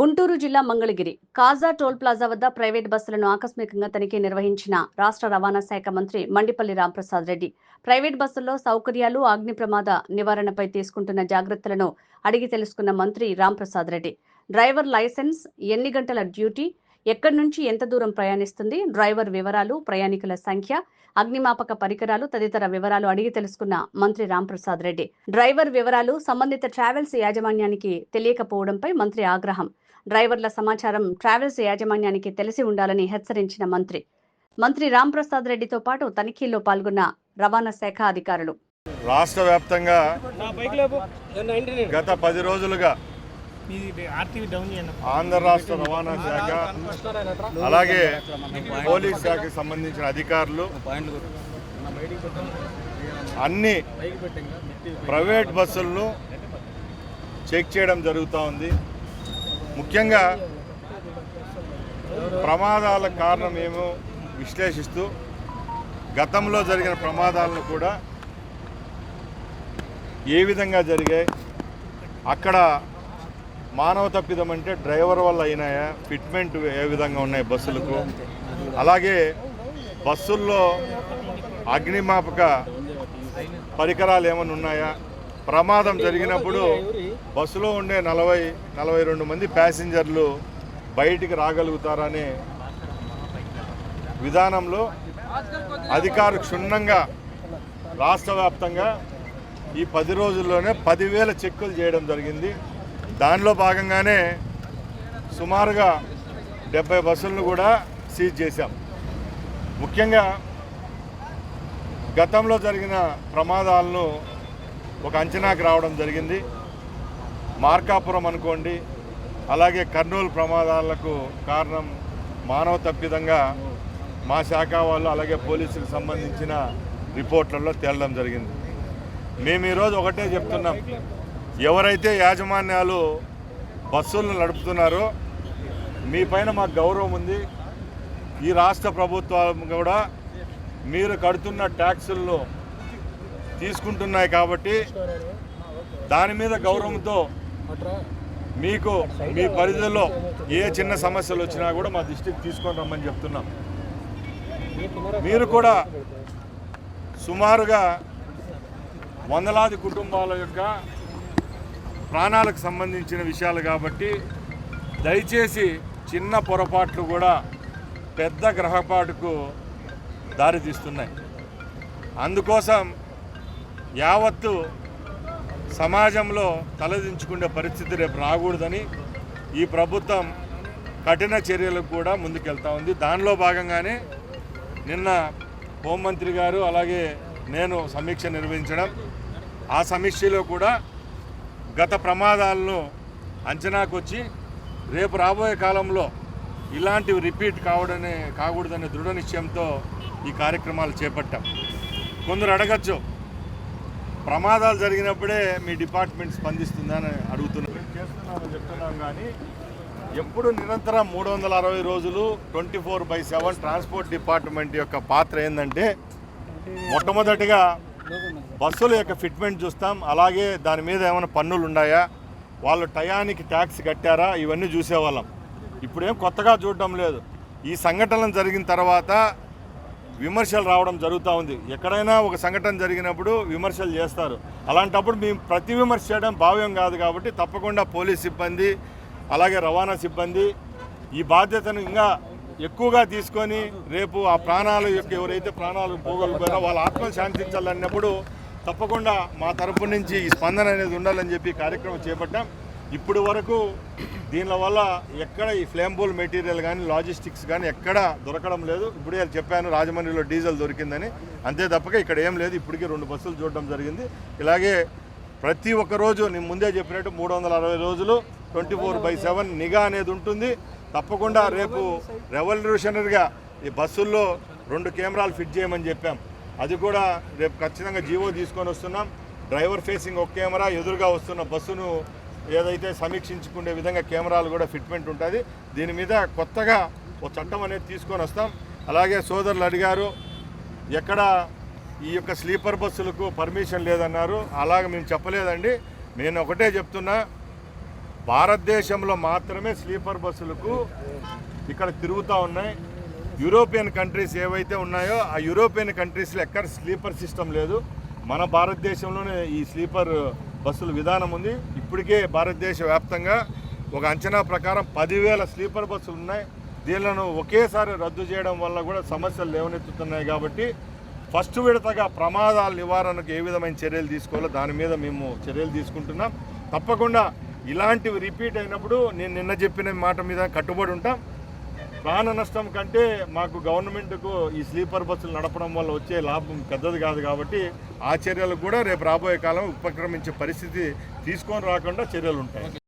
గుంటూరు జిల్లా మంగళగిరి కాజా toll plaza వద్ద private బస్సులను ఆకస్మికంగా తనిఖీ నిర్వహించిన రాష్ట్ర రవాణా శాఖ మంత్రి మండిపల్లి రాంప్రసాద్ రెడ్డి ప్రైవేట్ బస్సుల్లో సౌకర్యాలు అగ్ని ప్రమాద నివారణపై తీసుకుంటున్న జాగ్రత్తలను అడిగి తెలుసుకున్న మంత్రి రాంప్రసాద్ రెడ్డి డ్రైవర్ లైసెన్స్, ఎన్ని గంటల డ్యూటీ, ఎక్కడి నుంచి ఎంత దూరం ప్రయాణిస్తుంది, డ్రైవర్ వివరాలు, ప్రయాణికుల సంఖ్య, అగ్నిమాపక పరికరాలు తదితర వివరాలు అడిగి తెలుసుకున్న మంత్రి రాంప్రసాద్ రెడ్డి డ్రైవర్ వివరాలు సంబంధిత ట్రావెల్స్ యాజమాన్యానికి తెలియకపోవడంపై మంత్రి ఆగ్రహం. డ్రైవర్ల సమాచారం ట్రావెల్స్ యాజమాన్యానికి తెలిసి ఉండాలని హెచ్చరించిన మంత్రి రాంప్రసాద్ రెడ్డితో పాటు తనిఖీల్లో పాల్గొన్న రవాణా శాఖ అధికారులు. రాష్ట్ర వ్యాప్తంగా గత 10 రోజులుగా ఆంధ్ర రాష్ట్ర రవాణా శాఖ అలాగే పోలీస్ శాఖకి సంబంధించిన అధికారులు అన్ని ప్రైవేట్ బస్సులను చెక్ చేయడం జరుగుతూ ఉంది. ముఖ్యంగా ప్రమాదాల కారణం ఏమో విశ్లేషిస్తూ గతంలో జరిగిన ప్రమాదాలను కూడా ఏ విధంగా జరిగాయి, అక్కడ మానవ తప్పిదం అంటే డ్రైవర్ వల్ల అయినాయా, ఫిట్మెంట్ ఏ విధంగా ఉన్నాయి బస్సులకు, అలాగే బస్సుల్లో అగ్నిమాపక పరికరాలు ఏమైనా ఉన్నాయా, ప్రమాదం జరిగినప్పుడు బస్సులో ఉండే 40-42 మంది ప్యాసింజర్లు బయటికి రాగలుగుతారనే విధానంలో అధికారులు క్షుణ్ణంగా రాష్ట్ర వ్యాప్తంగా ఈ 10 రోజుల్లోనే 10,000 చెక్కులు చేయడం జరిగింది. దానిలో భాగంగానే సుమారుగా 70 బస్సులను కూడా సీజ్ చేశాం. ముఖ్యంగా గతంలో జరిగిన ప్రమాదాలను ఒక అంచనాకు రావడం జరిగింది. మార్కాపురం అనుకోండి, అలాగే కర్నూలు ప్రమాదాలకు కారణం మానవ తప్పిదంగా మా శాఖ వాళ్ళు అలాగే పోలీసులకు సంబంధించిన రిపోర్ట్లలో తేలడం జరిగింది. మేము ఈరోజు ఒకటే చెప్తున్నాం, ఎవరైతే యాజమాన్యాలు బస్సులను నడుపుతున్నారో మీ పైన మాకు గౌరవం ఉంది. ఈ రాష్ట్ర ప్రభుత్వం కూడా మీరు కడుతున్న ట్యాక్సులను తీసుకుంటున్నాయి కాబట్టి దాని మీద గౌరవంతో మీకు మీ పరిధిలో ఏ చిన్న సమస్యలు వచ్చినా కూడా మా దృష్టికి తీసుకొని రమ్మని చెప్తున్నాం. మీరు కూడా సుమారుగా వందలాది కుటుంబాల యొక్క ప్రాణాలకు సంబంధించిన విషయాలు కాబట్టి దయచేసి చిన్న పొరపాట్లు కూడా పెద్ద గ్రహపాటుకు దారితీస్తున్నాయి. అందుకోసం యావత్తు సమాజంలో తలదించుకునే పరిస్థితి రేపు రాకూడదని ఈ ప్రభుత్వం కఠిన చర్యలకు కూడా ముందుకెళ్తా ఉంది. దానిలో భాగంగానే నిన్న హోంమంత్రి గారు అలాగే నేను సమీక్ష నిర్వహించడం, ఆ సమీక్షలో కూడా గత ప్రమాదాలను అంచనాకు వచ్చి రేపు రాబోయే కాలంలో ఇలాంటివి రిపీట్ కాకూడదనే దృఢ నిశ్చయంతో ఈ కార్యక్రమాలు చేపట్టాం. కొందరు అడగచ్చు, ప్రమాదాలు జరిగినప్పుడే మీ డిపార్ట్మెంట్ స్పందిస్తుందని అడుగుతున్నాం. చేస్తున్నామని చెప్తున్నాం, కానీ ఎప్పుడు నిరంతరం 360 రోజులు 24/7 ట్రాన్స్పోర్ట్ డిపార్ట్మెంట్ యొక్క పాత్ర ఏంటంటే మొట్టమొదటిగా బస్సుల యొక్క ఫిట్మెంట్ చూస్తాం, అలాగే దాని మీద ఏమైనా పన్నులు ఉన్నాయా, వాళ్ళు టయానికి ట్యాక్స్ కట్టారా, ఇవన్నీ చూసేవాళ్ళం. ఇప్పుడేం కొత్తగా చూడటం లేదు. ఈ సంఘటనలు జరిగిన తర్వాత విమర్శలు రావడం జరుగుతూ ఉంది. ఎక్కడైనా ఒక సంఘటన జరిగినప్పుడు విమర్శలు చేస్తారు. అలాంటప్పుడు మేము ప్రతి విమర్శ చేయడం భావ్యం కాదు. కాబట్టి తప్పకుండా పోలీస్ సిబ్బంది అలాగే రవాణా సిబ్బంది ఈ బాధ్యతను ఇంకా ఎక్కువగా తీసుకొని రేపు ఆ ప్రాణాలు యొక్క ఎవరైతే ప్రాణాలు పోగొలుగుతారో వాళ్ళ ఆత్మలు శాంతించాలన్నప్పుడు తప్పకుండా మా తరపు నుంచి ఈ స్పందన అనేది ఉండాలని చెప్పి కార్యక్రమం చేపట్టాం. ఇప్పుడు వరకు దీనివల్ల ఎక్కడ ఈ ఫ్లేమబుల్ మెటీరియల్ కానీ లాజిస్టిక్స్ కానీ ఎక్కడ దొరకడం లేదు. ఇప్పుడే చెప్పాను, రాజమండ్రిలో డీజిల్ దొరికిందని, అంతే తప్పక ఇక్కడ ఏం లేదు. ఇప్పటికీ 2 బస్సులు చూడడం జరిగింది. ఇలాగే ప్రతి ఒక్క రోజు నేను ముందే చెప్పినట్టు 360 రోజులు 24/7 నిఘా అనేది ఉంటుంది. తప్పకుండా రేపు రెవల్యూషనరీగా ఈ బస్సుల్లో 2 కెమెరాలు ఫిట్ చేయమని చెప్పాం. అది కూడా రేపు ఖచ్చితంగా జీవో తీసుకొని వస్తున్నాం. డ్రైవర్ ఫేసింగ్ ఒక కెమెరా, ఎదురుగా వస్తున్న బస్సును ఏదైతే సమీక్షించుకునే విధంగా కెమెరాలు కూడా ఫిట్మెంట్ ఉంటుంది. దీని మీద కొత్తగా ఒక చట్టం అనేది తీసుకొని వస్తాం. అలాగే సోదరులు అడిగారు, ఎక్కడ ఈ యొక్క స్లీపర్ బస్సులకు పర్మిషన్ లేదన్నారు. అలాగే మేము చెప్పలేదండి. నేను ఒకటే చెప్తున్నా, భారతదేశంలో మాత్రమే స్లీపర్ బస్సులకు ఇక్కడ తిరుగుతూ ఉన్నాయి. యూరోపియన్ కంట్రీస్ ఏవైతే ఉన్నాయో ఆ యూరోపియన్ కంట్రీస్లో ఎక్కడ స్లీపర్ సిస్టమ్ లేదు. మన భారతదేశంలోనే ఈ స్లీపర్ బస్సుల విధానం ఉంది. ఇప్పటికే భారతదేశ వ్యాప్తంగా ఒక అంచనా ప్రకారం 10,000 స్లీపర్ బస్సులు ఉన్నాయి. దీనిలను ఒకేసారి రద్దు చేయడం వల్ల కూడా సమస్యలు లేవనెత్తుతున్నాయి. కాబట్టి ఫస్ట్ విడతగా ప్రమాదాల నివారణకు ఏ విధమైన చర్యలు తీసుకోవాలో దాని మీద మేము చర్యలు తీసుకుంటున్నాం. తప్పకుండా ఇలాంటివి రిపీట్ అయినప్పుడు నేను నిన్న చెప్పిన మాట మీద కట్టుబడి ఉంటాం. ప్రాణ నష్టం కంటే మాకు గవర్నమెంట్కు ఈ స్లీపర్ బస్సులు నడపడం వల్ల వచ్చే లాభం పెద్దది కాదు. కాబట్టి ఆ చర్యలు కూడా రేపు రాబోయే కాలం ఉపక్రమించే పరిస్థితి తీసుకొని రాకుండా చర్యలు ఉంటాయి.